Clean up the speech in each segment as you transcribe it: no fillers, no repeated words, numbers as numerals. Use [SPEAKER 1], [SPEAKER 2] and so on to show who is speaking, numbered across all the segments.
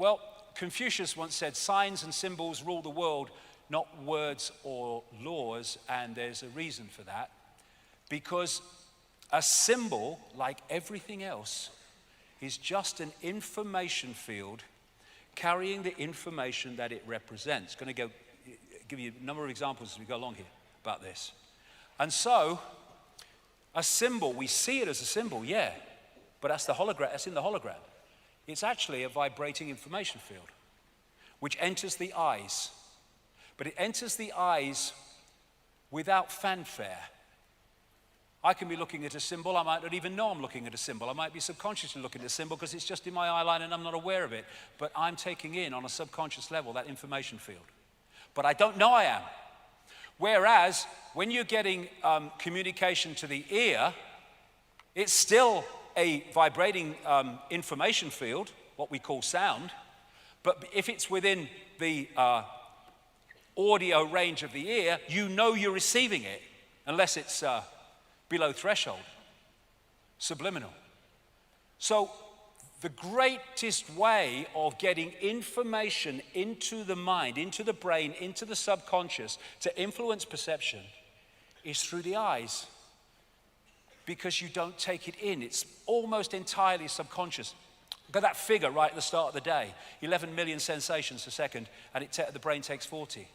[SPEAKER 1] Well, Confucius once said, signs and symbols rule the world, not words or laws, and there's a reason for that. Because a symbol, like everything else, is just an information field carrying the information that it represents. Going to give you a number of examples as we go along here about this. And so, a symbol, we see it as a symbol, yeah, but that's the hologram, that's in the hologram. It's actually a vibrating information field, which enters the eyes. But it enters the eyes without fanfare. I can be looking at a symbol, I might not even know I'm looking at a symbol. I might be subconsciously looking at a symbol because it's just in my eye line and I'm not aware of it. But I'm taking in on a subconscious level that information field. But I don't know I am. Whereas, when you're getting communication to the ear, it's still a vibrating information field, what we call sound. But if it's within the audio range of the ear, you know you're receiving it, unless it's below threshold, subliminal. So the greatest way of getting information into the mind, into the brain, into the subconscious to influence perception is through the eyes, because you don't take it in. It's almost entirely subconscious. Look at that figure right at the start of the day, 11 million sensations a second, and the brain takes 40.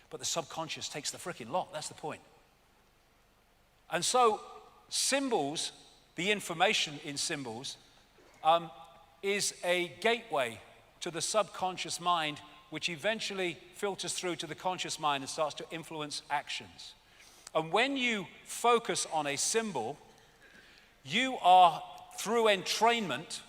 [SPEAKER 1] But the subconscious takes the freaking lot, that's the point. And so symbols, the information in symbols, is a gateway to the subconscious mind, which eventually filters through to the conscious mind and starts to influence actions. And when you focus on a symbol, you are, through entrainment,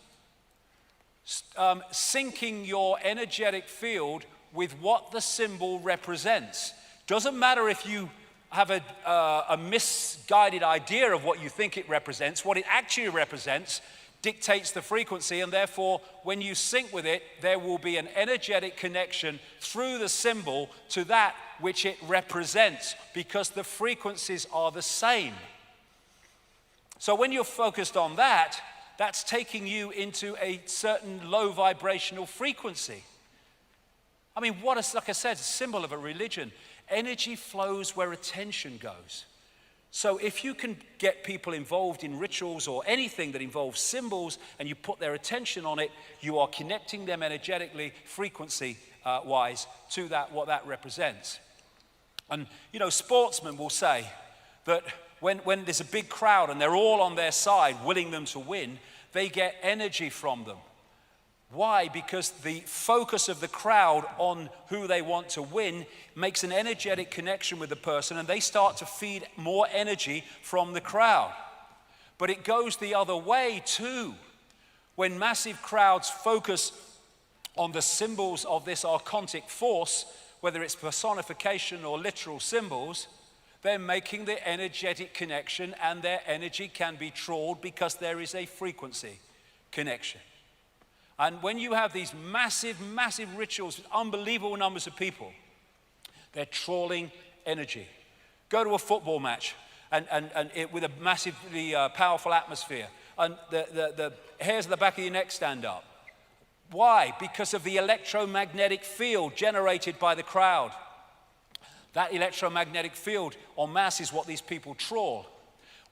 [SPEAKER 1] syncing your energetic field with what the symbol represents. Doesn't matter if you have a misguided idea of what you think it represents. What it actually represents dictates the frequency, and therefore, when you sync with it, there will be an energetic connection through the symbol to that which it represents, because the frequencies are the same. So when you're focused on that, that's taking you into a certain low vibrational frequency. I mean, like I said, a symbol of a religion. Energy flows where attention goes. So if you can get people involved in rituals or anything that involves symbols and you put their attention on it, you are connecting them energetically, frequency-wise, to what that represents. And, you know, sportsmen will say that when there's a big crowd and they're all on their side, willing them to win, they get energy from them. Why? Because the focus of the crowd on who they want to win makes an energetic connection with the person, and they start to feed more energy from the crowd. But it goes the other way too. When massive crowds focus on the symbols of this archontic force, whether it's personification or literal symbols, they're making the energetic connection, and their energy can be trawled because there is a frequency connection. And when you have these massive, massive rituals with unbelievable numbers of people, they're trawling energy. Go to a football match with a massively powerful atmosphere, and the hairs at the back of your neck stand up. Why? Because of the electromagnetic field generated by the crowd. That electromagnetic field en masse is what these people trawl.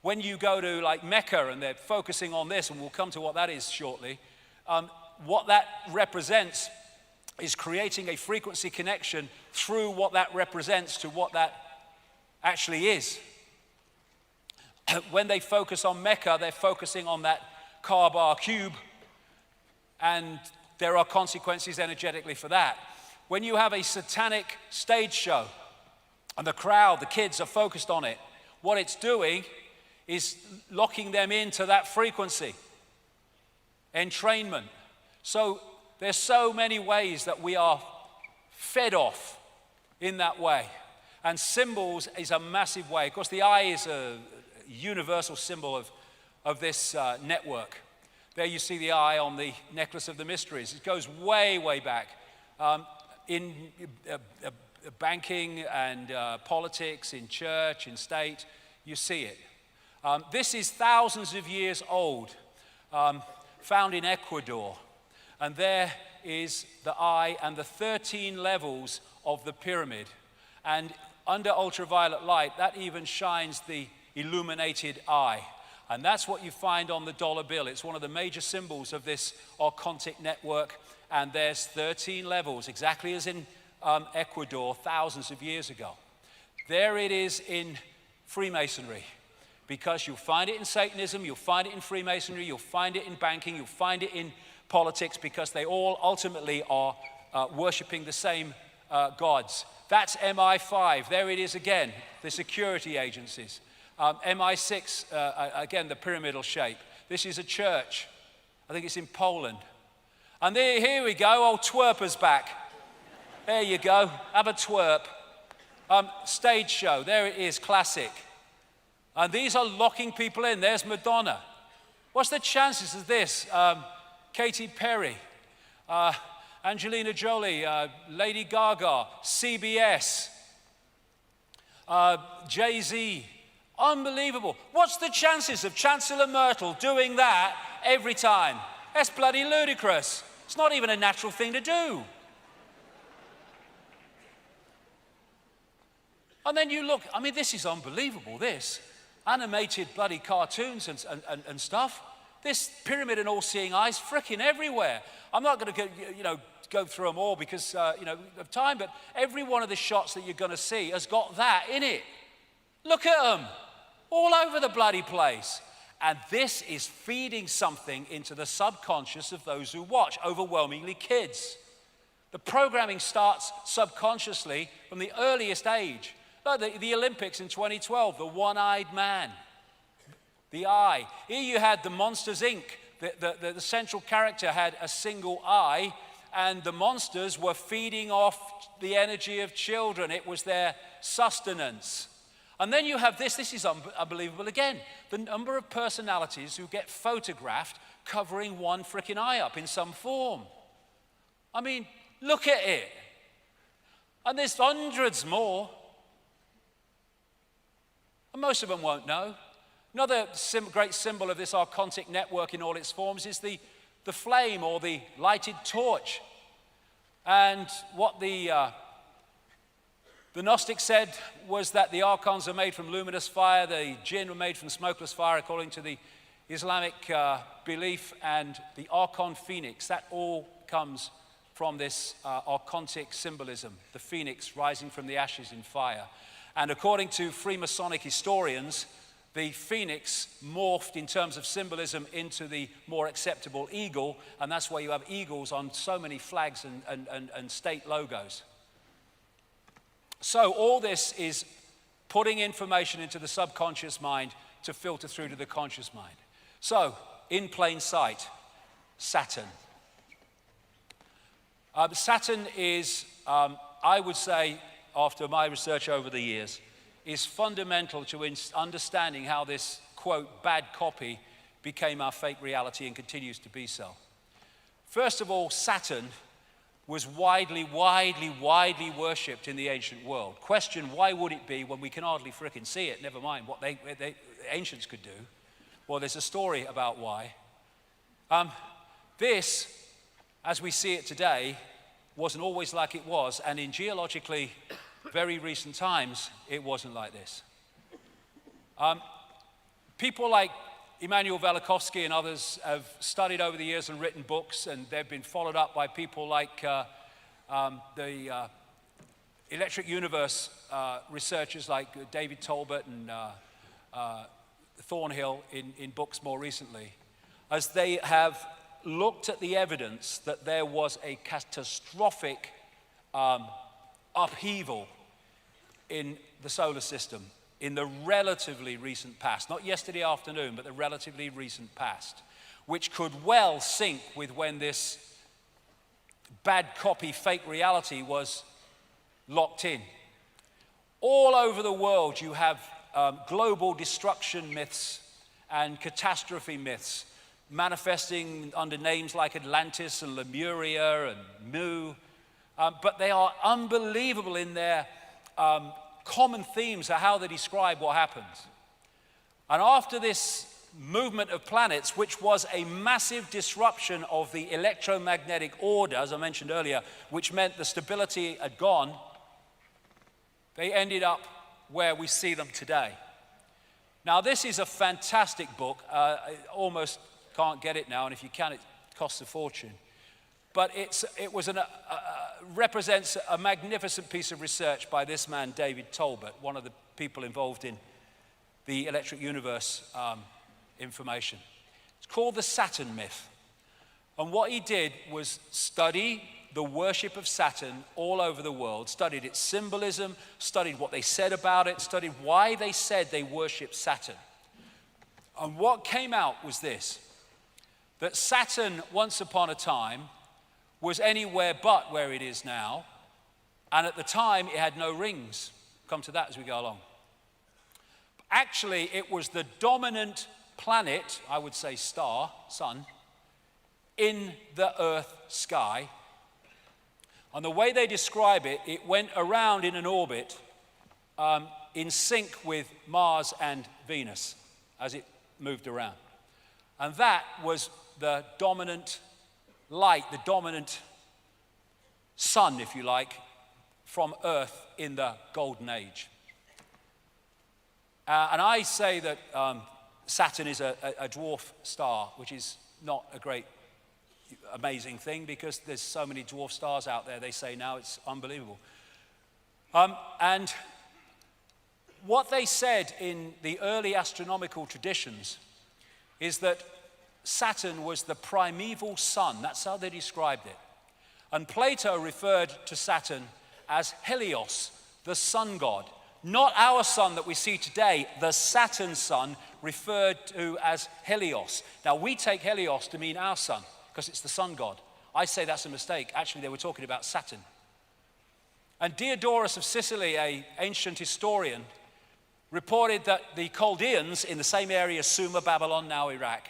[SPEAKER 1] When you go to like Mecca and they're focusing on this, and we'll come to what that is shortly, what that represents is creating a frequency connection through what that represents to what that actually is. When they focus on Mecca, they're focusing on that Kaaba cube, and there are consequences energetically for that. When you have a satanic stage show and the crowd, the kids are focused on it, what it's doing is locking them into that frequency. Entrainment. So there's so many ways that we are fed off in that way. And symbols is a massive way. Of course, the eye is a universal symbol of this network. There you see the eye on the necklace of the mysteries. It goes way, way back. In banking and politics, in church, in state, you see it. This is thousands of years old, found in Ecuador. And there is the eye and the 13 levels of the pyramid. And under ultraviolet light, that even shines the illuminated eye. And that's what you find on the dollar bill. It's one of the major symbols of this archontic network. And there's 13 levels, exactly as in Ecuador thousands of years ago. There it is in Freemasonry, because you'll find it in Satanism, you'll find it in Freemasonry, you'll find it in banking, you'll find it in politics, because they all ultimately are worshiping the same gods. That's MI5. There it is again, the security agencies. MI6, again, the pyramidal shape. This is a church. I think it's in Poland. And here we go, old twerper's back. There you go, have a twerp. Stage show, there it is, classic. And these are locking people in. There's Madonna. What's the chances of this? Katy Perry, Angelina Jolie, Lady Gaga, CBS, Jay-Z. Unbelievable. What's the chances of Chancellor Merkel doing that every time? That's bloody ludicrous. It's not even a natural thing to do. And then you look, I mean, this is unbelievable, this. Animated bloody cartoons and stuff. This pyramid and all-seeing eyes frickin' everywhere. I'm not going to go through them all because of time, but every one of the shots that you're going to see has got that in it. Look at them, all over the bloody place. And this is feeding something into the subconscious of those who watch, overwhelmingly kids. The programming starts subconsciously from the earliest age. Like the Olympics in 2012, the one-eyed man, the eye. Here you had the Monsters, Inc. The central character had a single eye, and the monsters were feeding off the energy of children. It was their sustenance. And then you have this is unbelievable again, the number of personalities who get photographed covering one frickin' eye up in some form. I mean, look at it. And there's hundreds more. And most of them won't know. Another great symbol of this archontic network in all its forms is the flame or the lighted torch. And what the Gnostics said was that the archons are made from luminous fire, the jinn were made from smokeless fire, according to the Islamic belief, and the archon phoenix, that all comes from this archontic symbolism, the phoenix rising from the ashes in fire. And according to Freemasonic historians, the phoenix morphed in terms of symbolism into the more acceptable eagle, and that's why you have eagles on so many flags and state logos. So all this is putting information into the subconscious mind to filter through to the conscious mind. So, in plain sight, Saturn. Saturn is, I would say, after my research over the years, is fundamental to understanding how this, quote, bad copy became our fake reality and continues to be so. First of all, Saturn was widely worshipped in the ancient world. Question, why would it be when we can hardly frickin' see it, never mind what the ancients could do? Well, there's a story about why. This, as we see it today, wasn't always like it was, and in geologically very recent times, it wasn't like this. People like Immanuel Velikovsky and others have studied over the years and written books, and they've been followed up by people like the Electric Universe researchers like David Tolbert and Thornhill in books more recently, as they have looked at the evidence that there was a catastrophic upheaval in the solar system in the relatively recent past, not yesterday afternoon, but the relatively recent past, which could well sync with when this bad copy fake reality was locked in. All over the world you have global destruction myths and catastrophe myths manifesting under names like Atlantis and Lemuria and Mu, but they are unbelievable in their common themes of how they describe what happens. And after this movement of planets, which was a massive disruption of the electromagnetic order, as I mentioned earlier, which meant the stability had gone, they ended up where we see them today. Now, this is a fantastic book. I almost can't get it now, and if you can, it costs a fortune. But it represents a magnificent piece of research by this man, David Tolbert, one of the people involved in the electric universe information. It's called the Saturn myth. And what he did was study the worship of Saturn all over the world, studied its symbolism, studied what they said about it, studied why they said they worship Saturn. And what came out was this, that Saturn, once upon a time, was anywhere but where it is now, and at the time it had no rings. Come to that as we go along. Actually, it was the dominant planet, I would say star, sun, in the Earth sky. And the way they describe it, it went around in an orbit in sync with Mars and Venus as it moved around. And that was the dominant light, the dominant sun, if you like, from Earth in the Golden Age. And I say that Saturn is a dwarf star, which is not a great, amazing thing because there's so many dwarf stars out there, they say now, it's unbelievable. And what they said in the early astronomical traditions is that Saturn was the primeval sun. That's how they described it. And Plato referred to Saturn as Helios, the sun god. Not our sun that we see today, the Saturn sun, referred to as Helios. Now, we take Helios to mean our sun, because it's the sun god. I say that's a mistake. Actually, they were talking about Saturn. And Diodorus of Sicily, an ancient historian, reported that the Chaldeans, in the same area as Sumer, Babylon, now Iraq,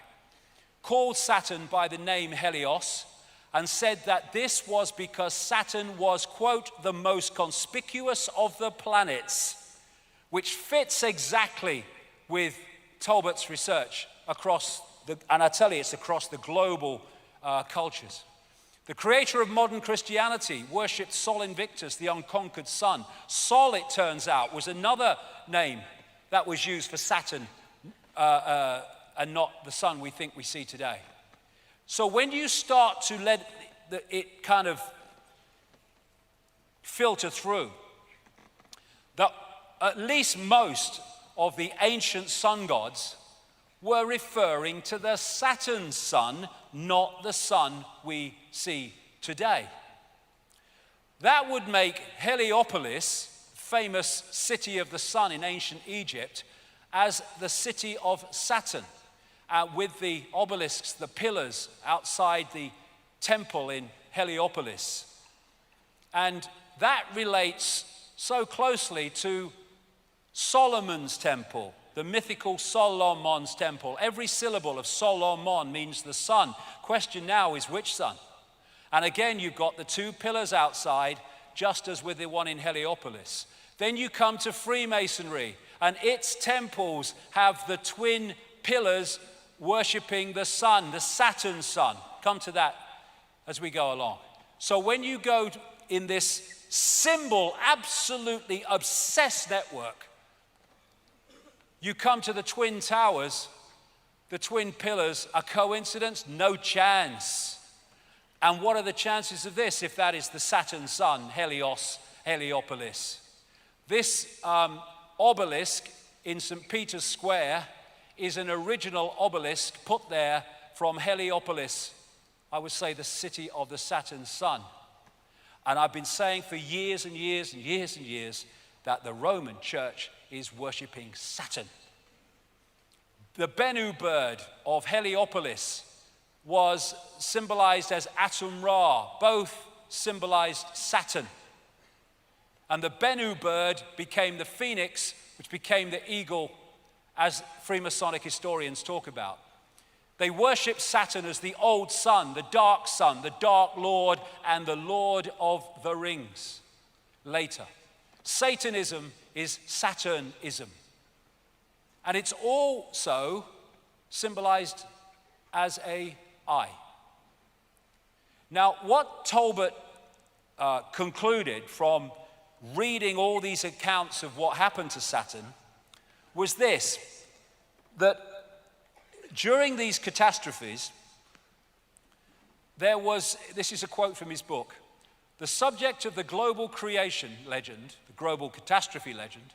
[SPEAKER 1] called Saturn by the name Helios, and said that this was because Saturn was, quote, the most conspicuous of the planets, which fits exactly with Tolbert's research across and I tell you, it's across the global cultures. The creator of modern Christianity worshipped Sol Invictus, the unconquered sun. Sol, it turns out, was another name that was used for Saturn and not the sun we think we see today. So when you start to let it kind of filter through, that at least most of the ancient sun gods were referring to the Saturn sun, not the sun we see today. That would make Heliopolis, famous city of the sun in ancient Egypt, as the city of Saturn, with the obelisks, the pillars outside the temple in Heliopolis. And that relates so closely to Solomon's temple, the mythical Solomon's temple. Every syllable of Solomon means the sun. Question now is which sun? And again, you've got the two pillars outside, just as with the one in Heliopolis. Then you come to Freemasonry, and its temples have the twin pillars worshipping the sun, the Saturn sun. Come to that as we go along. So when you go in this symbol, absolutely obsessed network, you come to the twin towers, the twin pillars. A coincidence? No chance. And what are the chances of this if that is the Saturn sun, Helios, Heliopolis? This obelisk in St. Peter's Square is an original obelisk put there from Heliopolis, I would say the city of the Saturn sun. And I've been saying for years and years and years and years that the Roman church is worshipping Saturn. The Bennu bird of Heliopolis was symbolized as Atum Ra. Both symbolized Saturn. And the Bennu bird became the phoenix, which became the eagle, as Freemasonic historians talk about. They worship Saturn as the old sun, the dark lord, and the lord of the rings. Later, Satanism is Saturnism. And it's also symbolized as a eye. Now, what Talbot concluded from reading all these accounts of what happened to Saturn was this, that during these catastrophes, this is a quote from his book, the subject of the global creation legend, the global catastrophe legend,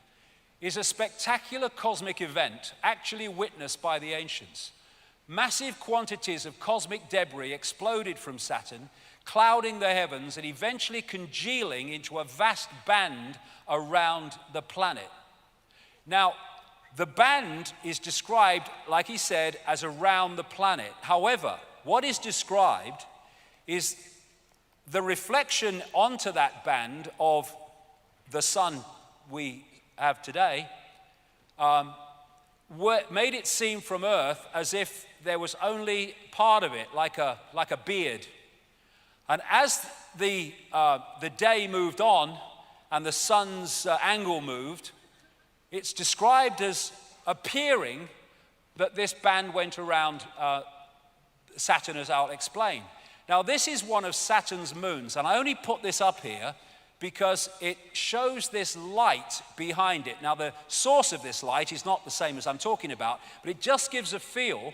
[SPEAKER 1] is a spectacular cosmic event actually witnessed by the ancients. Massive quantities of cosmic debris exploded from Saturn, clouding the heavens and eventually congealing into a vast band around the planet. Now, the band is described, like he said, as around the planet. However, what is described is the reflection onto that band of the sun we have today, made it seem from Earth as if there was only part of it, like a beard. And as the day moved on and the sun's angle moved, it's described as appearing that this band went around Saturn, as I'll explain. Now, this is one of Saturn's moons, and I only put this up here because it shows this light behind it. Now, the source of this light is not the same as I'm talking about, but it just gives a feel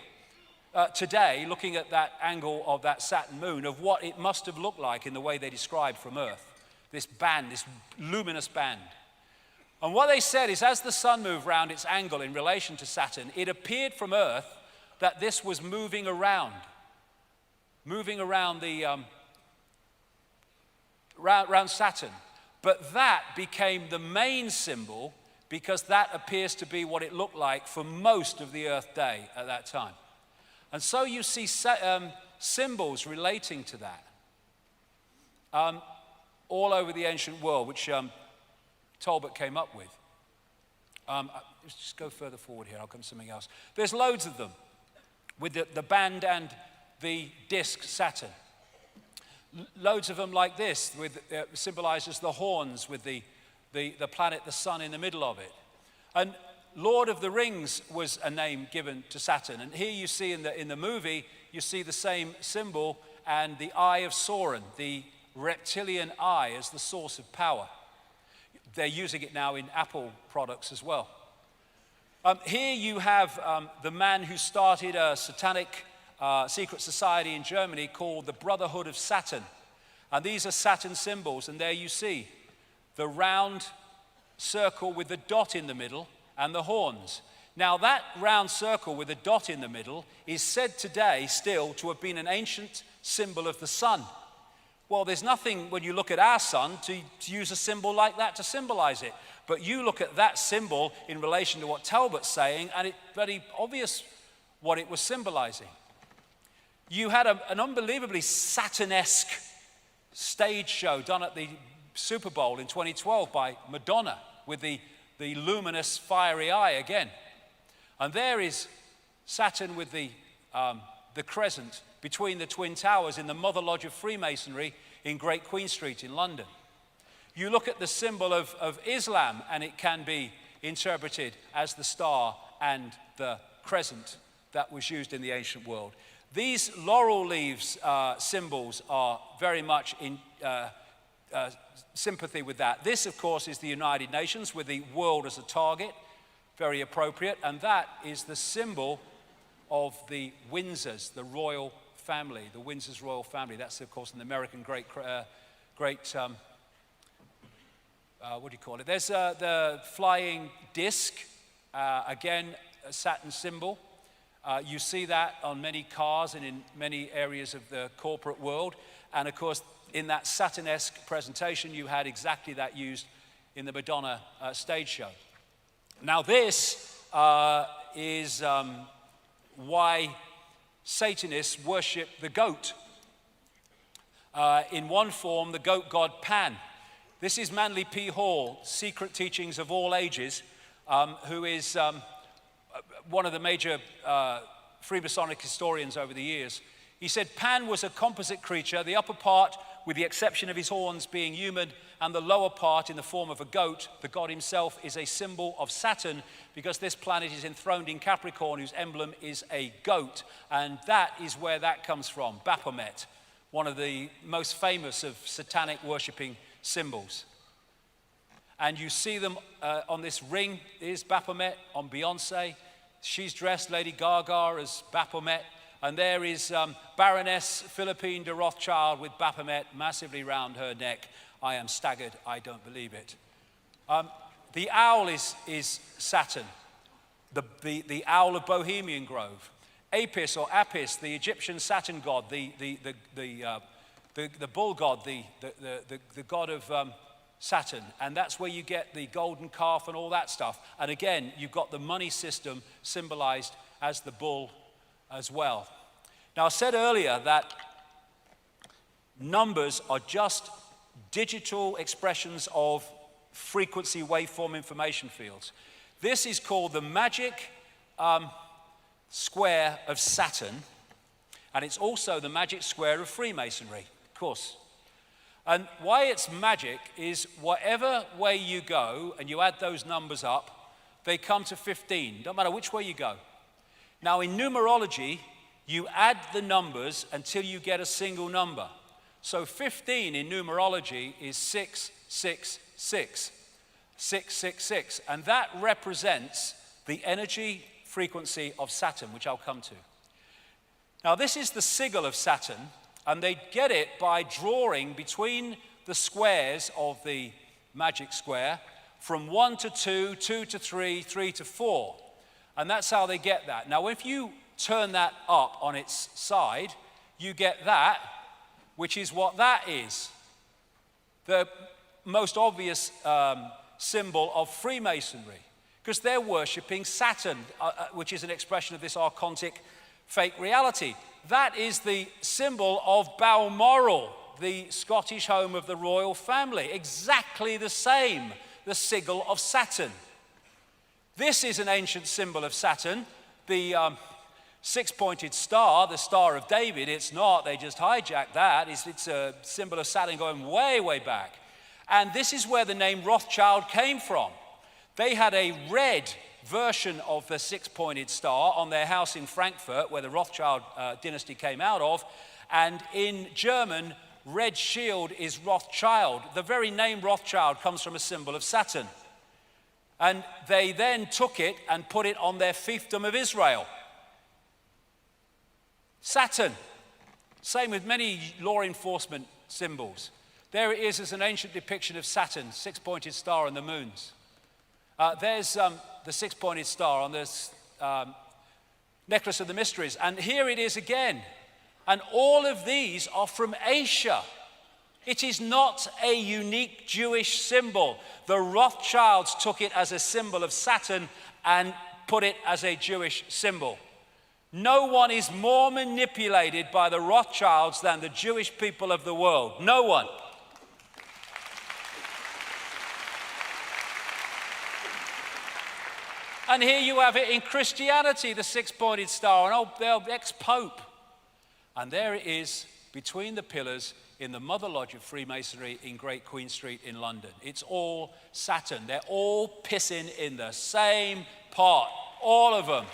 [SPEAKER 1] today, looking at that angle of that Saturn moon, of what it must have looked like in the way they described from Earth. This band, this luminous band. And what they said is, as the sun moved round its angle in relation to Saturn, it appeared from Earth that this was moving around around Saturn. But that became the main symbol because that appears to be what it looked like for most of the Earth day at that time. And so you see symbols relating to that all over the ancient world, which Talbot came up with. Let's just go further forward here, I'll come to something else. There's loads of them with the band and the disk Saturn. Loads of them like this, with symbolizes the horns with the planet, the sun in the middle of it. And Lord of the Rings was a name given to Saturn. And here you see in the movie, you see the same symbol and the eye of Sauron, the reptilian eye, as the source of power. They're using it now in Apple products as well. Here you have the man who started a satanic secret society in Germany called the Brotherhood of Saturn. And these are Saturn symbols, and there you see the round circle with the dot in the middle and the horns. Now, that round circle with a dot in the middle is said today still to have been an ancient symbol of the sun. Well, there's nothing when you look at our sun to use a symbol like that to symbolize it. But you look at that symbol in relation to what Talbot's saying, and it's very obvious what it was symbolizing. You had an unbelievably Saturn-esque stage show done at the Super Bowl in 2012 by Madonna with the luminous fiery eye again. And there is Saturn with the crescent between the Twin Towers in the Mother Lodge of Freemasonry in Great Queen Street in London. You look at the symbol of Islam, and it can be interpreted as the star and the crescent that was used in the ancient world. These laurel leaves symbols are very much in sympathy with that. This, of course, is the United Nations with the world as a target, very appropriate, and that is the symbol of the Windsors, the royal family, the Windsors royal family. That's, of course, an American great what do you call it? There's the flying disc, again, a Saturn symbol. You see that on many cars and in many areas of the corporate world. And of course, in that Saturn-esque presentation, you had exactly that used in the Madonna stage show. Now this is why Satanists worship the goat. In one form, the goat god Pan. This is Manly P. Hall, Secret Teachings of All Ages, who is one of the major Freemasonic historians over the years. He said Pan was a composite creature. The upper part with the exception of his horns being human and the lower part in the form of a goat. The god himself is a symbol of Saturn because this planet is enthroned in Capricorn, whose emblem is a goat. And that is where that comes from, Baphomet, one of the most famous of satanic worshipping symbols. And you see them on this ring is Baphomet on Beyonce. She's dressed, Lady Gaga, as Baphomet. And there is Baroness Philippine de Rothschild with Baphomet massively round her neck. I am staggered, I don't believe it. The owl is Saturn, the owl of Bohemian Grove. Apis or Apis, the Egyptian Saturn god, the bull god, the god of Saturn. And that's where you get the golden calf and all that stuff. And again, you've got the money system symbolized as the bull as well. Now, I said earlier that numbers are just digital expressions of frequency waveform information fields. This is called the magic square of Saturn, and it's also the magic square of Freemasonry, of course. And why it's magic is whatever way you go and you add those numbers up, they come to 15, don't matter which way you go. Now, in numerology, you add the numbers until you get a single number. So 15 in numerology is 666, 666, and that represents the energy frequency of Saturn, which I'll come to. Now, this is the sigil of Saturn, and they get it by drawing between the squares of the magic square from 1 to 2, 2 to 3, 3 to 4. And that's how they get that. Now, if you turn that up on its side, you get that, which is what that is. The most obvious symbol of Freemasonry, because they're worshipping Saturn, which is an expression of this archontic fake reality. That is the symbol of Balmoral, the Scottish home of the royal family. Exactly the same, the sigil of Saturn. This is an ancient symbol of Saturn, the six-pointed star, the Star of David. It's not, they just hijacked that. It's a symbol of Saturn going way, way back. And this is where the name Rothschild came from. They had a red version of the six-pointed star on their house in Frankfurt, where the Rothschild dynasty came out of. And in German, red shield is Rothschild. The very name Rothschild comes from a symbol of Saturn. And they then took it and put it on their fiefdom of Israel. Saturn, same with many law enforcement symbols. There it is as an ancient depiction of Saturn, six-pointed star and the moons. There's the six-pointed star on this necklace of the mysteries. And here it is again. And all of these are from Asia. It is not a unique Jewish symbol. The Rothschilds took it as a symbol of Saturn and put it as a Jewish symbol. No one is more manipulated by the Rothschilds than the Jewish people of the world. No one. And here you have it in Christianity, the six-pointed star, an old ex-pope. And there it is between the pillars in the Mother Lodge of Freemasonry in Great Queen Street in London. It's all Saturn. They're all pissing in the same pot, all of them.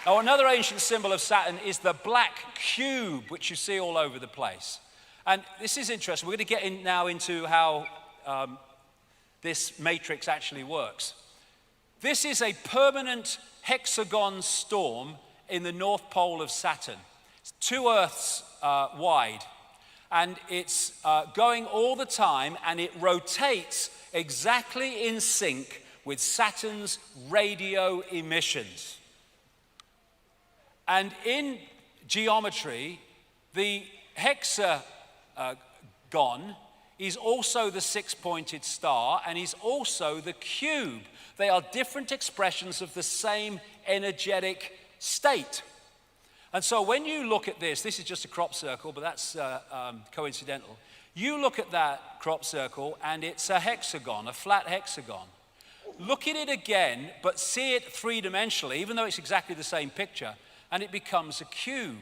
[SPEAKER 1] Now, another ancient symbol of Saturn is the black cube, which you see all over the place. And this is interesting. We're going to get in now into how this matrix actually works. This is a permanent hexagon storm in the North Pole of Saturn. It's 2 Earths wide, and it's going all the time, and it rotates exactly in sync with Saturn's radio emissions. And in geometry, the hexagon is also the six-pointed star, and is also the cube. They are different expressions of the same energetic state. And so when you look at this is just a crop circle, but that's coincidental. You look at that crop circle, and it's a hexagon, a flat hexagon. Look at it again, but see it three-dimensionally, even though it's exactly the same picture, and it becomes a cube.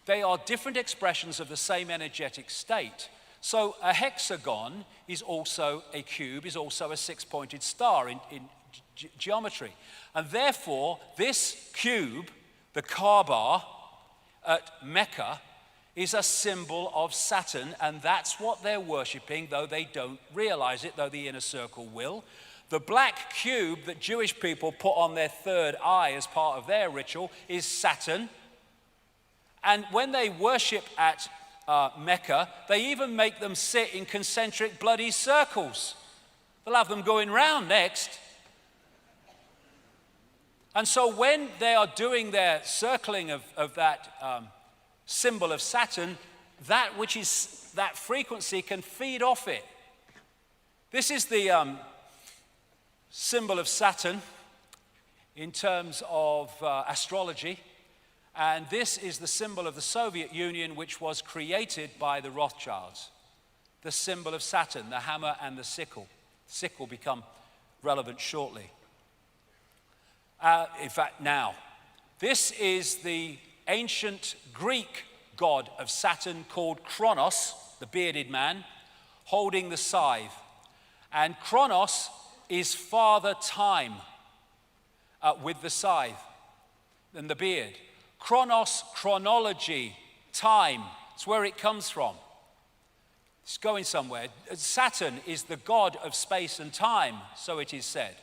[SPEAKER 1] They are different expressions of the same energetic state. So a hexagon is also a cube, is also a six-pointed star in geometry. And therefore, this cube, the Kaaba at Mecca, is a symbol of Saturn, and that's what they're worshipping, though they don't realize it, though the inner circle will. The black cube that Jewish people put on their third eye as part of their ritual is Saturn. And when they worship at Mecca, they even make them sit in concentric bloody circles. They'll have them going round next. And so when they are doing their circling of that symbol of Saturn, that which is that frequency can feed off it. This is the symbol of Saturn in terms of astrology. And this is the symbol of the Soviet Union, which was created by the Rothschilds. The symbol of Saturn, the hammer and the sickle. Sickle become relevant shortly. In fact, now. This is the ancient Greek god of Saturn called Kronos, the bearded man, holding the scythe. And Kronos is Father Time with the scythe and the beard. Chronos, chronology, time. It's where it comes from. It's going somewhere. Saturn is the god of space and time, so it is said.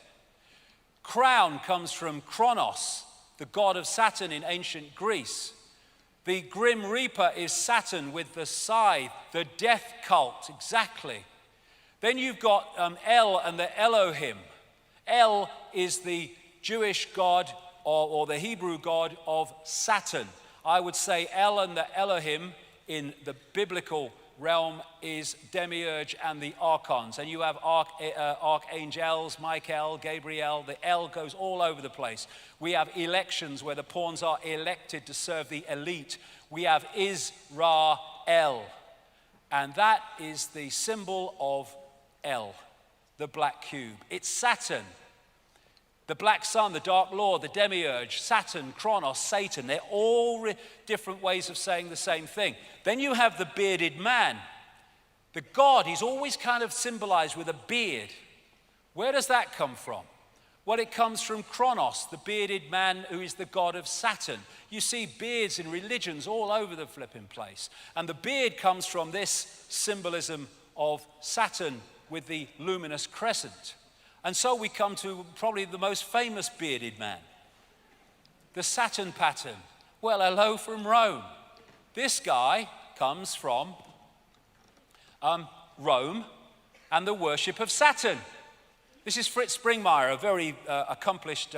[SPEAKER 1] Crown comes from Kronos, the god of Saturn in ancient Greece. The Grim Reaper is Saturn with the scythe, the death cult, exactly. Then you've got El and the Elohim. El is the Jewish god or the Hebrew god of Saturn. I would say El and the Elohim in the biblical realm is Demiurge and the archons. And you have archangels, Michael, Gabriel. The El goes all over the place. We have elections where the pawns are elected to serve the elite. We have Israel. And that is the symbol of El, the black cube. It's Saturn. The black sun, the dark lord, the demiurge, Saturn, Kronos, Satan, they're all different ways of saying the same thing. Then you have the bearded man. The god is always kind of symbolized with a beard. Where does that come from? Well, it comes from Kronos, the bearded man who is the god of Saturn. You see beards in religions all over the flipping place. And the beard comes from this symbolism of Saturn with the luminous crescent. And so we come to probably the most famous bearded man, the Saturn pattern. Well, hello from Rome. This guy comes from Rome and the worship of Saturn. This is Fritz Springmeier, a very accomplished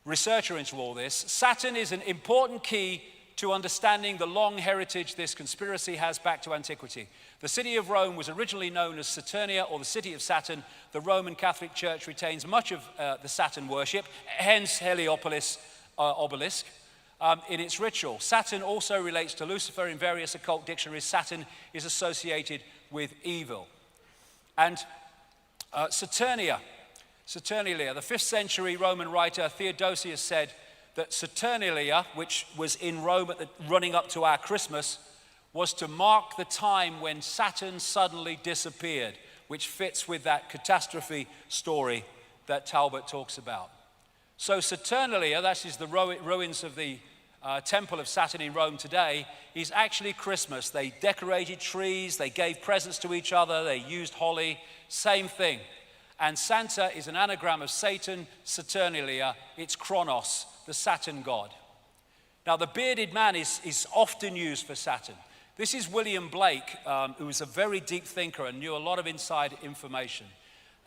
[SPEAKER 1] researcher into all this. Saturn is an important key to understanding the long heritage this conspiracy has back to antiquity. The city of Rome was originally known as Saturnia, or the city of Saturn. The Roman Catholic Church retains much of the Saturn worship, hence Heliopolis obelisk, in its ritual. Saturn also relates to Lucifer. In various occult dictionaries, Saturn is associated with evil. And Saturnalia, the 5th century Roman writer Theodosius said that Saturnalia, which was in Rome running up to our Christmas, was to mark the time when Saturn suddenly disappeared, which fits with that catastrophe story that Talbot talks about. So Saturnalia, that is the ruins of the temple of Saturn in Rome today, is actually Christmas. They decorated trees, they gave presents to each other, they used holly, same thing. And Santa is an anagram of Satan, Saturnalia, it's Kronos, the Saturn god. Now the bearded man is often used for Saturn. This is William Blake, who was a very deep thinker and knew a lot of inside information.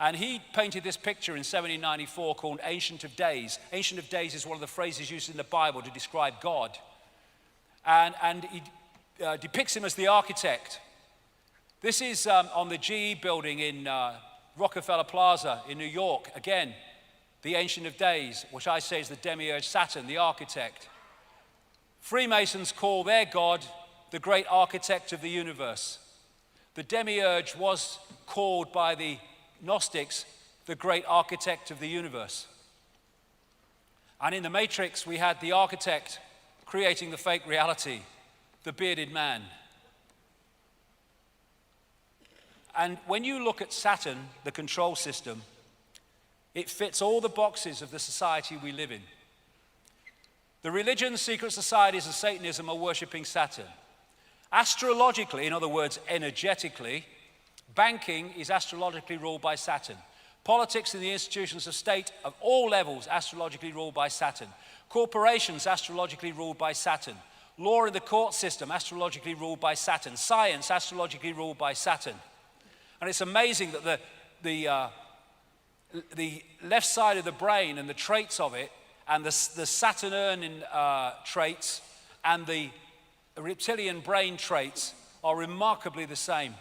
[SPEAKER 1] And he painted this picture in 1794 called Ancient of Days. Ancient of Days is one of the phrases used in the Bible to describe God. And he depicts him as the architect. This is on the GE building in Rockefeller Plaza in New York. Again, the Ancient of Days, which I say is the demiurge Saturn, the architect. Freemasons call their God the great architect of the universe. The demiurge was called by the Gnostics the great architect of the universe. And in the Matrix, we had the architect creating the fake reality, the bearded man. And when you look at Saturn, the control system, it fits all the boxes of the society we live in. The religions, secret societies, and Satanism are worshipping Saturn. Astrologically, in other words, energetically, banking is astrologically ruled by Saturn. Politics and the institutions of state of all levels, astrologically ruled by Saturn. Corporations, astrologically ruled by Saturn. Law in the court system, astrologically ruled by Saturn. Science, astrologically ruled by Saturn. And it's amazing that the left side of the brain and the traits of it, and the Saturnian traits and the reptilian brain traits are remarkably the same.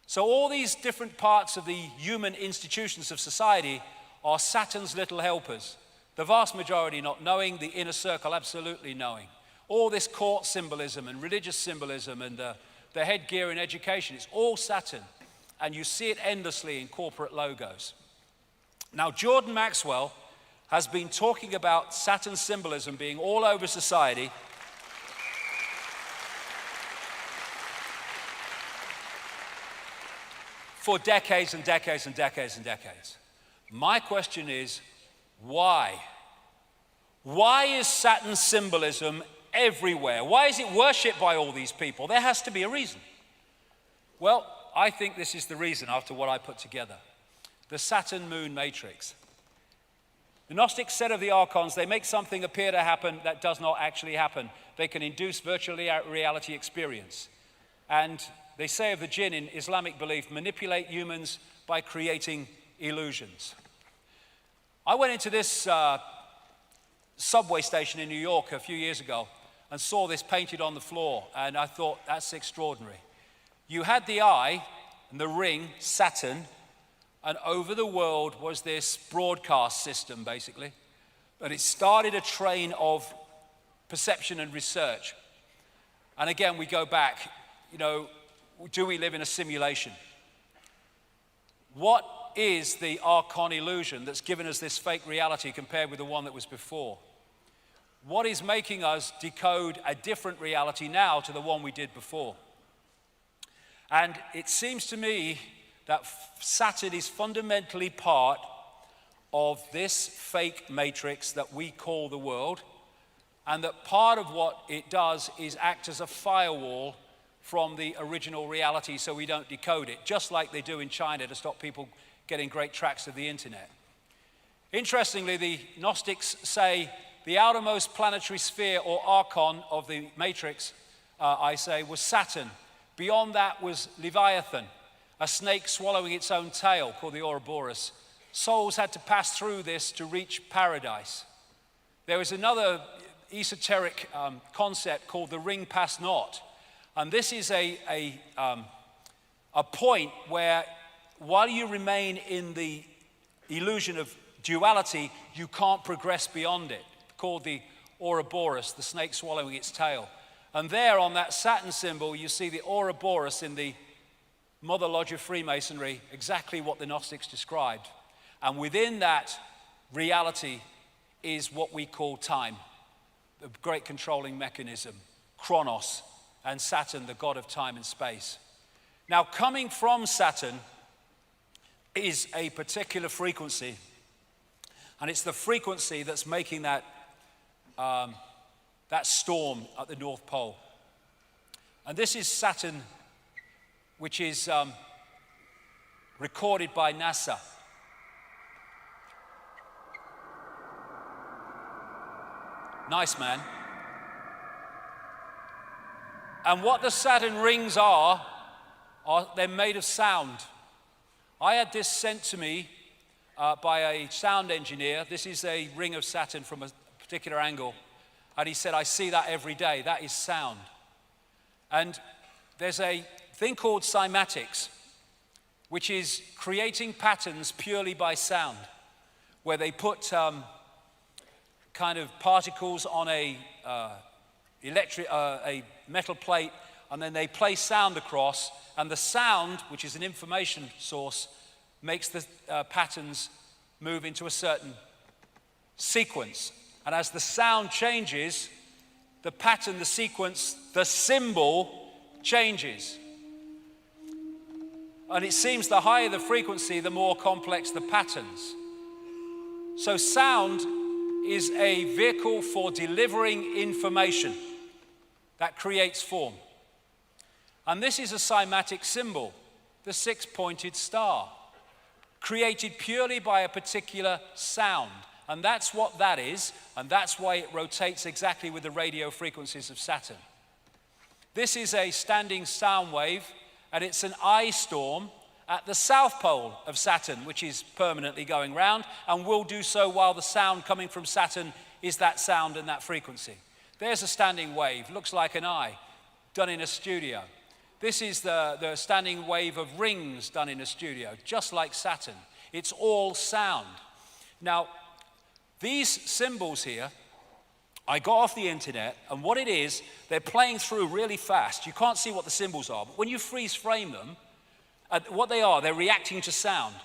[SPEAKER 1] So all these different parts of the human institutions of society are Saturn's little helpers. The vast majority not knowing, the inner circle absolutely knowing. All this court symbolism and religious symbolism and the headgear in education, it's all Saturn. And you see it endlessly in corporate logos. Now, Jordan Maxwell has been talking about Saturn symbolism being all over society for decades and decades and decades and decades. My question is, why? Why is Saturn symbolism everywhere? Why is it worshipped by all these people? There has to be a reason. Well, I think this is the reason after what I put together. The Saturn-Moon matrix. The Gnostics said of the archons, they make something appear to happen that does not actually happen. They can induce virtual reality experience. And they say of the jinn in Islamic belief, manipulate humans by creating illusions. I went into this subway station in New York a few years ago and saw this painted on the floor, and I thought, that's extraordinary. You had the eye and the ring, Saturn, and over the world was this broadcast system, basically. But it started a train of perception and research. And again, we go back, do we live in a simulation? What is the archon illusion that's given us this fake reality compared with the one that was before? What is making us decode a different reality now to the one we did before? And it seems to me that Saturn is fundamentally part of this fake matrix that we call the world, and that part of what it does is act as a firewall from the original reality so we don't decode it, just like they do in China to stop people getting great tracts of the internet. Interestingly, the Gnostics say the outermost planetary sphere or archon of the matrix, was Saturn. Beyond that was Leviathan, a snake swallowing its own tail called the Ouroboros. Souls had to pass through this to reach paradise. There was another esoteric concept called the ring pass not. And this is a point where while you remain in the illusion of duality, you can't progress beyond it, called the Ouroboros, the snake swallowing its tail. And there on that Saturn symbol, you see the Ouroboros in the Mother Lodge of Freemasonry, exactly what the Gnostics described. And within that reality is what we call time, the great controlling mechanism, Chronos, and Saturn, the god of time and space. Now, coming from Saturn is a particular frequency, and it's the frequency that's making that storm at the North Pole. And this is Saturn, which is recorded by NASA. Nice, man. And what the Saturn rings are they're made of sound. I had this sent to me by a sound engineer. This is a ring of Saturn from a particular angle. And he said, I see that every day. That is sound. And there's a thing called cymatics, which is creating patterns purely by sound, where they put kind of particles on a metal plate, and then they play sound across, and the sound, which is an information source, makes the patterns move into a certain sequence. And as the sound changes, the pattern, the sequence, the symbol changes. And it seems the higher the frequency, the more complex the patterns. So sound is a vehicle for delivering information that creates form. And this is a cymatic symbol, the six-pointed star, created purely by a particular sound. And that's what that is, and that's why it rotates exactly with the radio frequencies of Saturn. This is a standing sound wave, and it's an eye storm at the south pole of Saturn, which is permanently going round, and will do so while the sound coming from Saturn is that sound and that frequency. There's a standing wave, looks like an eye, done in a studio. This is the standing wave of rings done in a studio, just like Saturn. It's all sound. Now, these symbols here, I got off the internet, and what it is, they're playing through really fast. You can't see what the symbols are, but when you freeze frame them, what they are, they're reacting to sound.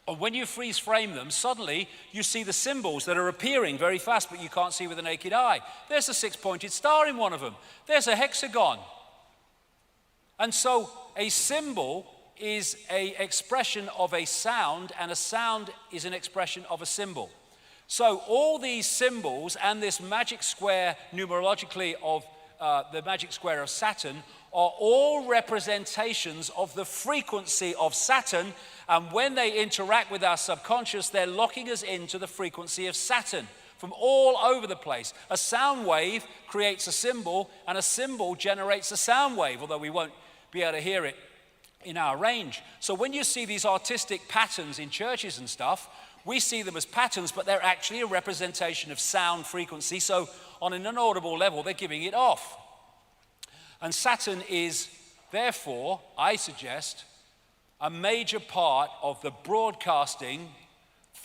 [SPEAKER 1] And when you freeze frame them, suddenly you see the symbols that are appearing very fast, but you can't see with the naked eye. There's a six-pointed star in one of them. There's a hexagon. And so a symbol is an expression of a sound, and a sound is an expression of a symbol. So all these symbols and this magic square numerologically of the magic square of Saturn are all representations of the frequency of Saturn, and when they interact with our subconscious, they're locking us into the frequency of Saturn from all over the place. A sound wave creates a symbol, and a symbol generates a sound wave, although we won't be able to hear it in our range. So when you see these artistic patterns in churches and stuff, we see them as patterns, but they're actually a representation of sound frequency. So on an inaudible level, they're giving it off. And Saturn is, therefore, I suggest, a major part of the broadcasting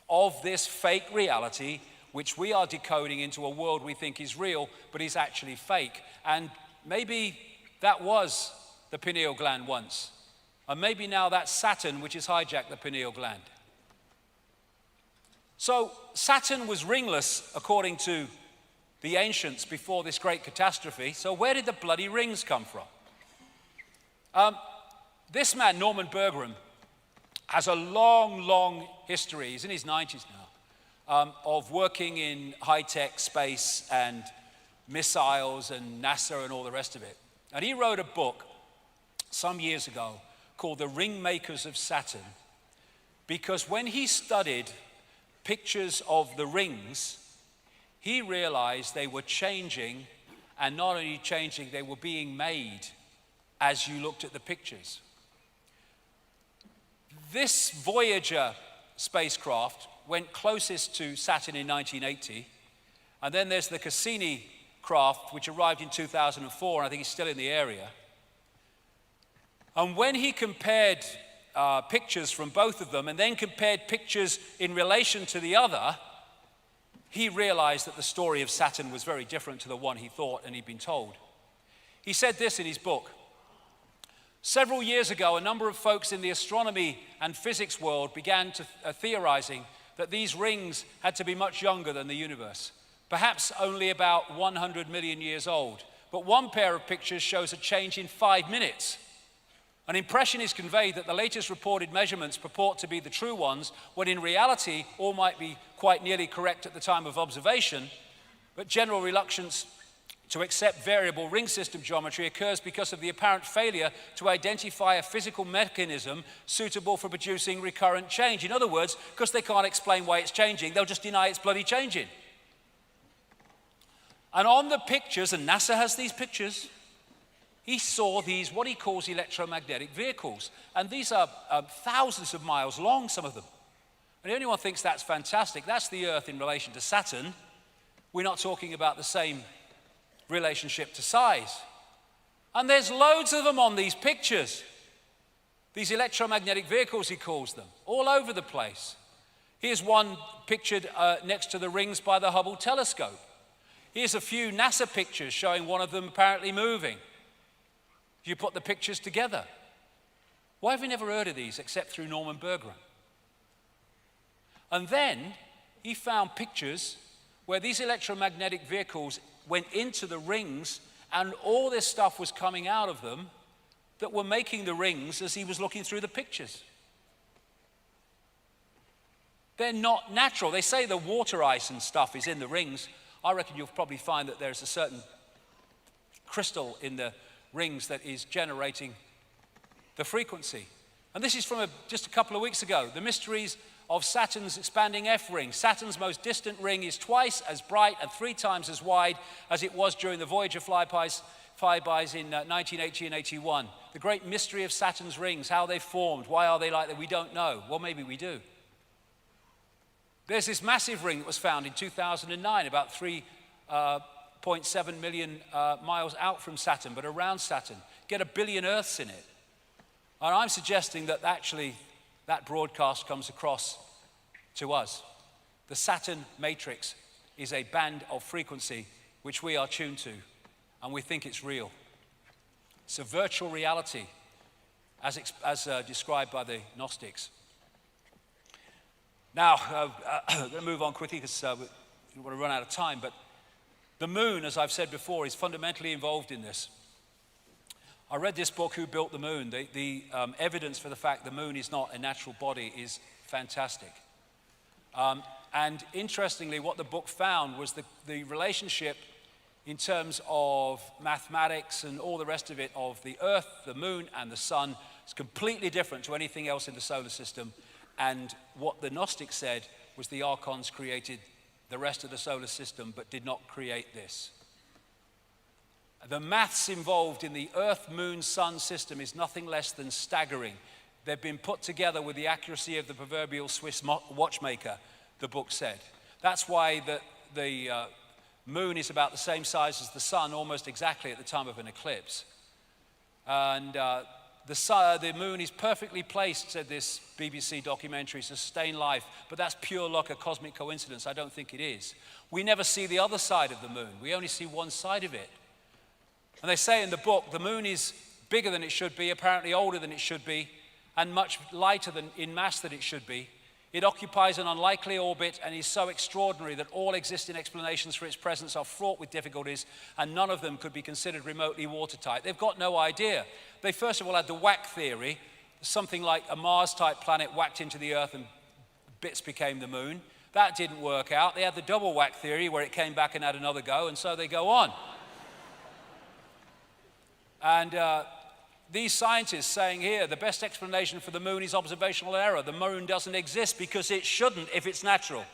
[SPEAKER 1] of this fake reality, which we are decoding into a world we think is real, but is actually fake. And maybe that was the pineal gland once. And maybe now that's Saturn, which has hijacked the pineal gland. So Saturn was ringless, according to the ancients, before this great catastrophe. So where did the bloody rings come from? This man, Norman Berggren, has a long, long history, he's in his 90s now, of working in high-tech space and missiles and NASA and all the rest of it. And he wrote a book some years ago called The Ringmakers of Saturn, because when he studied pictures of the rings, he realized they were changing, and not only changing, they were being made as you looked at the pictures. This Voyager spacecraft went closest to Saturn in 1980, and then there's the Cassini craft, which arrived in 2004, and I think he's still in the area. And when he compared pictures from both of them, and then compared pictures in relation to the other, he realized that the story of Saturn was very different to the one he thought and he'd been told. He said this in his book: several years ago, a number of folks in the astronomy and physics world began to theorizing that these rings had to be much younger than the universe, perhaps only about 100 million years old. But one pair of pictures shows a change in 5 minutes. An impression is conveyed that the latest reported measurements purport to be the true ones, when in reality all might be quite nearly correct at the time of observation, but general reluctance to accept variable ring system geometry occurs because of the apparent failure to identify a physical mechanism suitable for producing recurrent change. In other words, because they can't explain why it's changing, they'll just deny it's bloody changing. And on the pictures, and NASA has these pictures, he saw these, what he calls electromagnetic vehicles. And these are thousands of miles long, some of them. And if anyone thinks that's fantastic, that's the Earth in relation to Saturn. We're not talking about the same relationship to size. And there's loads of them on these pictures. These electromagnetic vehicles, he calls them, all over the place. Here's one pictured next to the rings by the Hubble telescope. Here's a few NASA pictures showing one of them apparently moving. You put the pictures together. Why have we never heard of these except through Norman Berggren? And then he found pictures where these electromagnetic vehicles went into the rings, and all this stuff was coming out of them that were making the rings as he was looking through the pictures. They're not natural. They say the water ice and stuff is in the rings. I reckon you'll probably find that there's a certain crystal in the rings that is generating the frequency. And this is from just a couple of weeks ago. The mysteries of Saturn's expanding F ring. Saturn's most distant ring is twice as bright and 3 times as wide as it was during the Voyager flybys in 1980 and 81. The great mystery of Saturn's rings, how they formed, why are they like that, we don't know. Well, maybe we do. There's this massive ring that was found in 2009, about 3.7 million miles out from Saturn, but around Saturn. Get 1 billion Earths in it. And I'm suggesting that actually that broadcast comes across to us. The Saturn matrix is a band of frequency which we are tuned to, and we think it's real. It's a virtual reality as described by the Gnostics. Now, I'm going to move on quickly because we want to run out of time, but the moon, as I've said before, is fundamentally involved in this. I read this book, Who Built the Moon? The evidence for the fact the moon is not a natural body is fantastic. And interestingly, what the book found was the relationship in terms of mathematics and all the rest of it of the Earth, the moon, and the sun is completely different to anything else in the solar system. And what the Gnostics said was the archons created the rest of the solar system but did not create this. The maths involved in the Earth, Moon, Sun system is nothing less than staggering. They've been put together with the accuracy of the proverbial Swiss watchmaker, the book said. That's why the moon is about the same size as the sun, almost exactly at the time of an eclipse. And the moon is perfectly placed, said this BBC documentary, to sustain life, but that's pure luck, a cosmic coincidence. I don't think it is. We never see the other side of the moon. We only see one side of it. And they say in the book, the moon is bigger than it should be, apparently older than it should be, and much lighter than in mass than it should be. It occupies an unlikely orbit and is so extraordinary that all existing explanations for its presence are fraught with difficulties, and none of them could be considered remotely watertight. They've got no idea. They first of all had the whack theory, something like a Mars-type planet whacked into the Earth and bits became the moon. That didn't work out. They had the double whack theory where it came back and had another go, and so they go on. And these scientists saying here, the best explanation for the moon is observational error. The moon doesn't exist because it shouldn't if it's natural.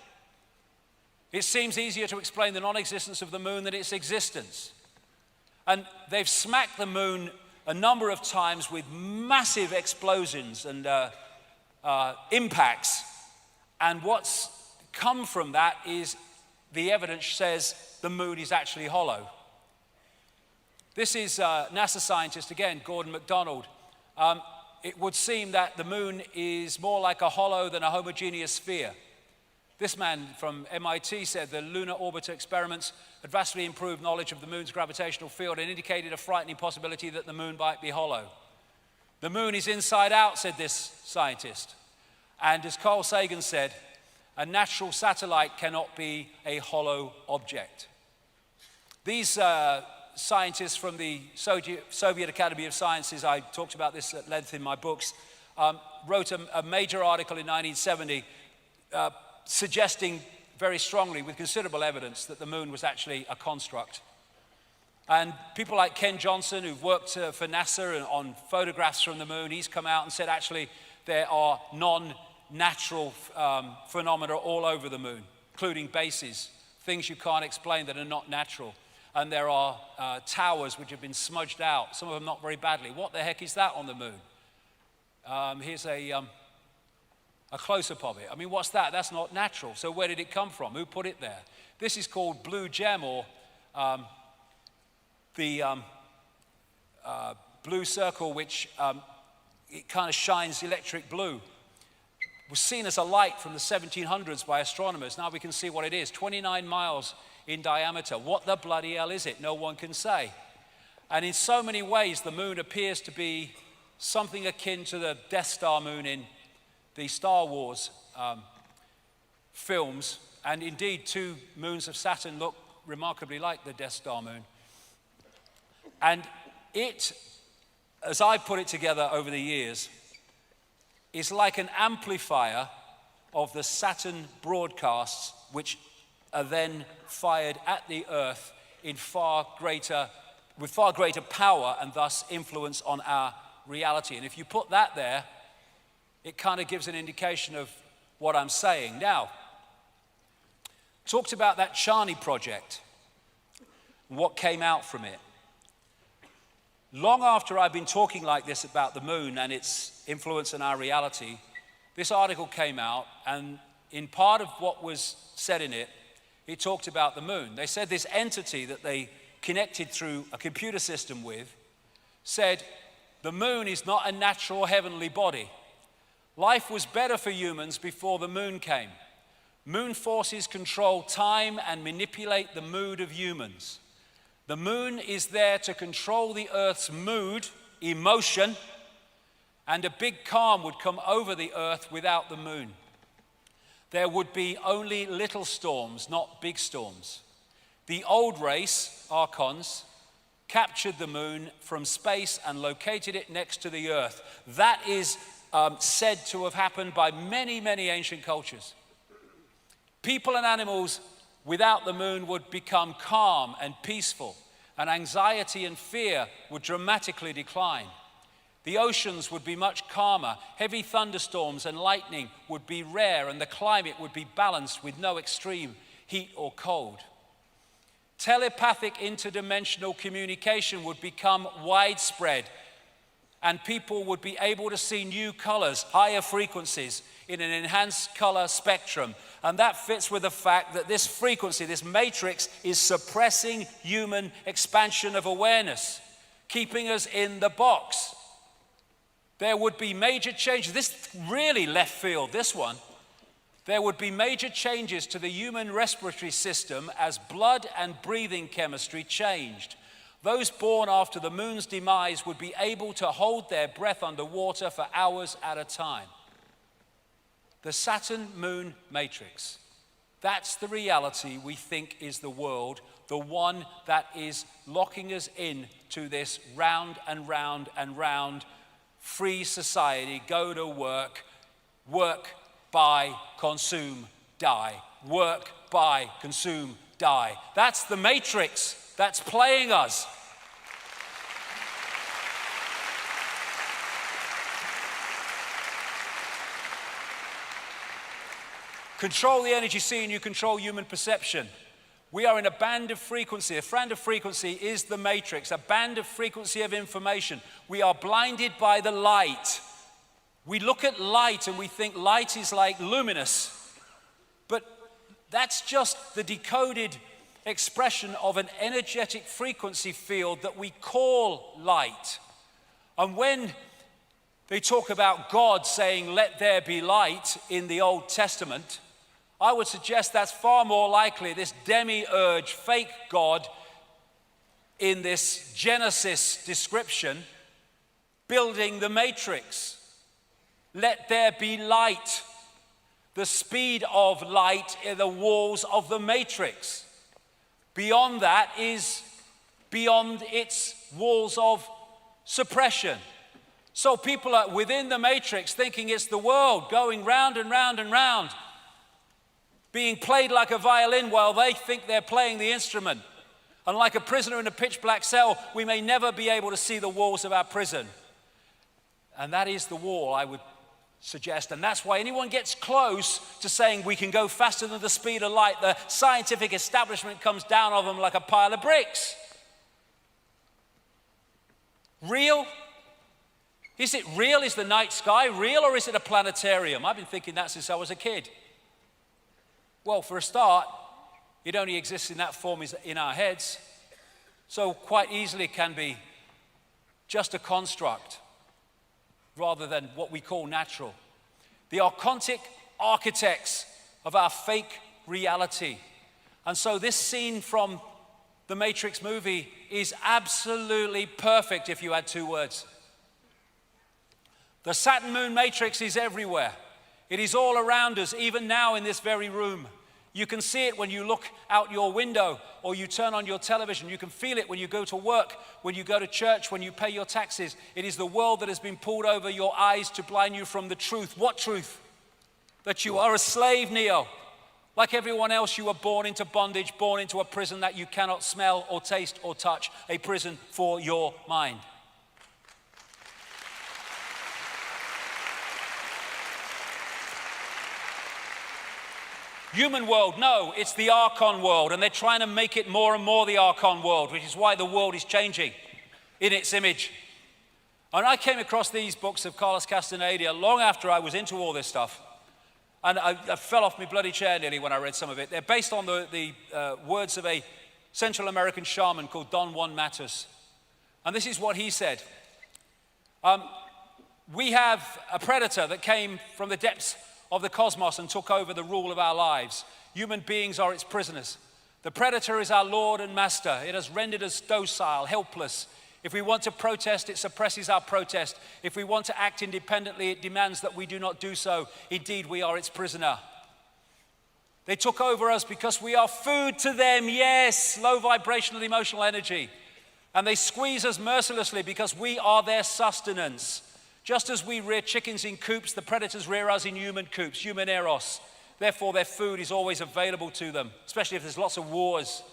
[SPEAKER 1] It seems easier to explain the non-existence of the moon than its existence. And they've smacked the moon a number of times with massive explosions and impacts. And what's come from that is the evidence says the moon is actually hollow. This is NASA scientist, again, Gordon MacDonald. It would seem that the moon is more like a hollow than a homogeneous sphere. This man from MIT said the lunar orbiter experiments had vastly improved knowledge of the moon's gravitational field and indicated a frightening possibility that the moon might be hollow. The moon is inside out, said this scientist. And as Carl Sagan said, a natural satellite cannot be a hollow object. These scientists from the Soviet Academy of Sciences, I talked about this at length in my books, wrote a major article in 1970 suggesting very strongly, with considerable evidence, that the moon was actually a construct. And people like Ken Johnson, who've worked for NASA on photographs from the moon, he's come out and said actually there are non-natural phenomena all over the moon, including bases, things you can't explain that are not natural. And there are towers which have been smudged out, some of them not very badly. What the heck is that on the moon? Here's a close-up of it. I mean, what's that? That's not natural. So where did it come from? Who put it there? This is called blue gem, or the blue circle, which it kind of shines electric blue. Was seen as a light from the 1700s by astronomers. Now we can see what it is. 29 miles in diameter. What the bloody hell is it? No one can say. And in so many ways, the moon appears to be something akin to the Death Star moon in the Star Wars films. And indeed, 2 moons of Saturn look remarkably like the Death Star moon. And it, as I put it together over the years, is like an amplifier of the Saturn broadcasts, which are then fired at the Earth with far greater power and thus influence on our reality. And if you put that there, it kind of gives an indication of what I'm saying. Now, talked about that Charney project and what came out from it. Long after I've been talking like this about the moon and its influence on our reality, this article came out, and in part of what was said in it, it talked about the moon. They said this entity that they connected through a computer system with said the moon is not a natural heavenly body. Life was better for humans before the moon came. Moon forces control time and manipulate the mood of humans. The moon is there to control the Earth's mood, emotion, and a big calm would come over the Earth without the moon. There would be only little storms, not big storms. The old race, Archons, captured the moon from space and located it next to the Earth. That is said to have happened by many, many ancient cultures. People and animals without the moon would become calm and peaceful, and anxiety and fear would dramatically decline. The oceans would be much calmer, heavy thunderstorms and lightning would be rare, and the climate would be balanced with no extreme heat or cold. Telepathic interdimensional communication would become widespread, and people would be able to see new colors, higher frequencies in an enhanced color spectrum. And that fits with the fact that this frequency, this matrix, is suppressing human expansion of awareness, keeping us in the box. There would be major changes. This really left field, this one. There would be major changes to the human respiratory system as blood and breathing chemistry changed. Those born after the moon's demise would be able to hold their breath underwater for hours at a time. The Saturn-Moon matrix. That's the reality we think is the world, the one that is locking us in to this round and round and round free society. Go to work, work, buy, consume, die. Work, buy, consume, die. That's the matrix that's playing us. Control the energy scene, you control human perception. We are in a band of frequency. A band of frequency is the matrix, a band of frequency of information. We are blinded by the light. We look at light and we think light is like luminous. But that's just the decoded expression of an energetic frequency field that we call light. And when they talk about God saying, "Let there be light" in the Old Testament, I would suggest that's far more likely this demiurge, fake God in this Genesis description, building the matrix. Let there be light. The speed of light in the walls of the matrix. Beyond that is beyond its walls of suppression. So people are within the matrix thinking it's the world going round and round and round, being played like a violin while they think they're playing the instrument. And like a prisoner in a pitch black cell, we may never be able to see the walls of our prison. And that is the wall, I would suggest. And that's why anyone gets close to saying we can go faster than the speed of light, the scientific establishment comes down on them like a pile of bricks. Real? Is it real? Is the night sky real, or is it a planetarium? I've been thinking that since I was a kid. Well, for a start, it only exists in that form in our heads, so quite easily can be just a construct rather than what we call natural. The archontic architects of our fake reality. And so this scene from the Matrix movie is absolutely perfect if you had two words. The Saturn Moon Matrix is everywhere. It is all around us, even now in this very room. You can see it when you look out your window or you turn on your television. You can feel it when you go to work, when you go to church, when you pay your taxes. It is the world that has been pulled over your eyes to blind you from the truth. What truth? That you are a slave, Neo. Like everyone else, you were born into bondage, born into a prison that you cannot smell or taste or touch, a prison for your mind. Human world, no, it's the Archon world, and they're trying to make it more and more the Archon world, which is why the world is changing in its image. And I came across these books of Carlos Castaneda long after I was into all this stuff. And I fell off my bloody chair nearly when I read some of it. They're based on the words of a Central American shaman called Don Juan Matus. And this is what he said. We have a predator that came from the depths of the cosmos and took over the rule of our lives. Human beings are its prisoners. The predator is our Lord and Master. It has rendered us docile, helpless. If we want to protest, it suppresses our protest. If we want to act independently, it demands that we do not do so. Indeed, we are its prisoner. They took over us because we are food to them, yes, low vibrational emotional energy. And they squeeze us mercilessly because we are their sustenance. Just as we rear chickens in coops, the predators rear us in human coops, human eros. Therefore, their food is always available to them, especially if there's lots of wars.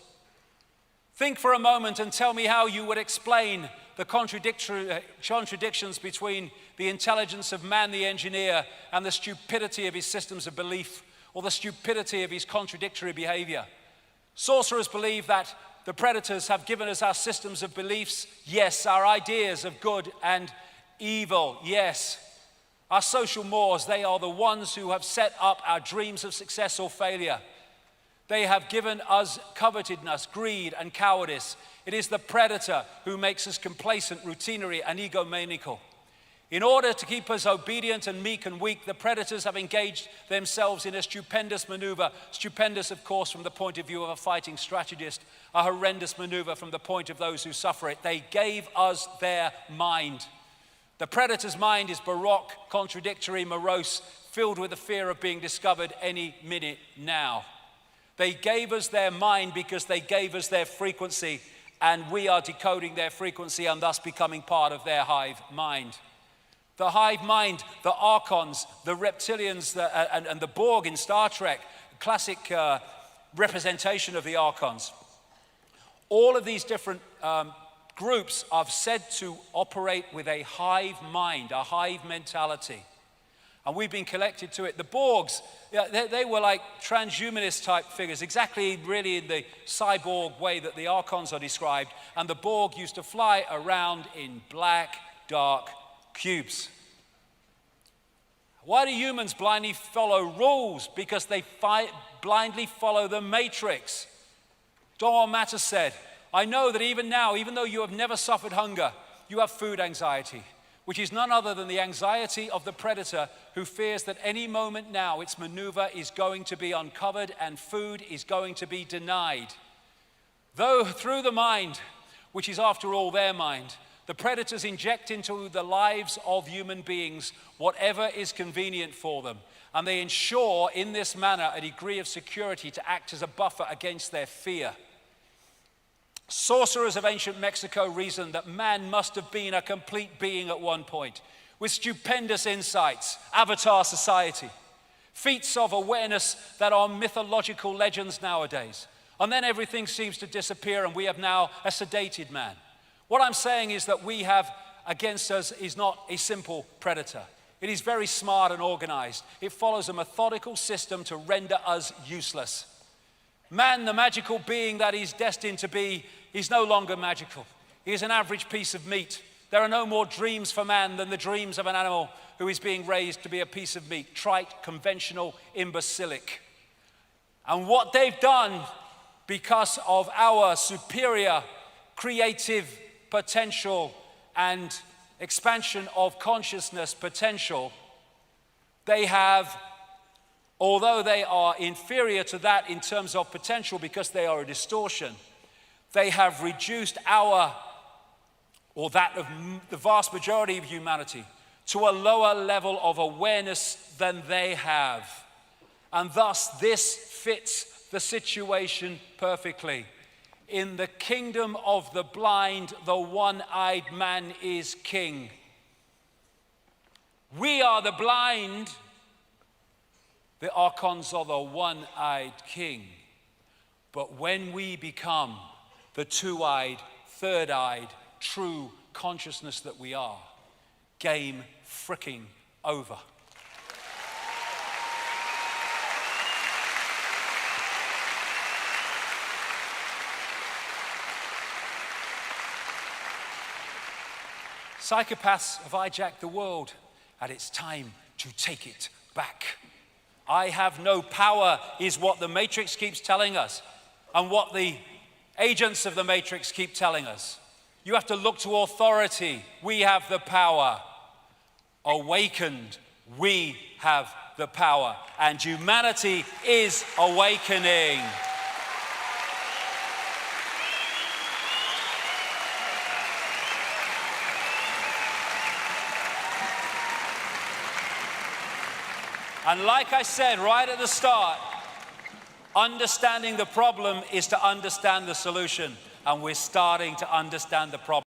[SPEAKER 1] Think for a moment and tell me how you would explain the contradictions between the intelligence of man the engineer and the stupidity of his systems of belief, or the stupidity of his contradictory behavior. Sorcerers believe that the predators have given us our systems of beliefs, yes, our ideas of good and evil, yes. Our social mores, they are the ones who have set up our dreams of success or failure. They have given us covetousness, greed, and cowardice. It is the predator who makes us complacent, routinary, and egomaniacal. In order to keep us obedient and meek and weak, the predators have engaged themselves in a stupendous maneuver. Stupendous, of course, from the point of view of a fighting strategist, a horrendous maneuver from the point of those who suffer it. They gave us their mind. The predator's mind is baroque, contradictory, morose, filled with the fear of being discovered any minute now. They gave us their mind because they gave us their frequency, and we are decoding their frequency and thus becoming part of their hive mind. The hive mind, the Archons, the Reptilians, and the Borg in Star Trek, classic representation of the Archons. All of these different groups are said to operate with a hive mind, a hive mentality. And we've been connected to it. The Borgs, they were like transhumanist type figures, exactly really in the cyborg way that the Archons are described. And the Borg used to fly around in black, dark cubes. Why do humans blindly follow rules? Because they blindly follow the matrix. Don Matter said, I know that even now, even though you have never suffered hunger, you have food anxiety, which is none other than the anxiety of the predator who fears that any moment now its maneuver is going to be uncovered and food is going to be denied. Though through the mind, which is after all their mind, the predators inject into the lives of human beings whatever is convenient for them, and they ensure in this manner a degree of security to act as a buffer against their fear. Sorcerers of ancient Mexico reasoned that man must have been a complete being at one point, with stupendous insights, avatar society, feats of awareness that are mythological legends nowadays. And then everything seems to disappear and we have now a sedated man. What I'm saying is that we have against us is not a simple predator. It is very smart and organized. It follows a methodical system to render us useless. Man, the magical being that he's destined to be, is no longer magical. He is an average piece of meat. There are no more dreams for man than the dreams of an animal who is being raised to be a piece of meat, trite, conventional, imbecilic. And what they've done, because of our superior creative potential and expansion of consciousness potential, they have, although they are inferior to that in terms of potential because they are a distortion, they have reduced our, or that of the vast majority of humanity, to a lower level of awareness than they have. And thus this fits the situation perfectly. In the kingdom of the blind, the one-eyed man is king. We are the blind. The archons are the one-eyed king. But when we become the two-eyed, third-eyed, true consciousness that we are, game fricking over. Psychopaths have hijacked the world, and it's time to take it back. I have no power is what the Matrix keeps telling us, and what the agents of the Matrix keep telling us. You have to look to authority. We have the power. Awakened, we have the power, and humanity is awakening. And like I said right at the start, understanding the problem is to understand the solution. And we're starting to understand the problem.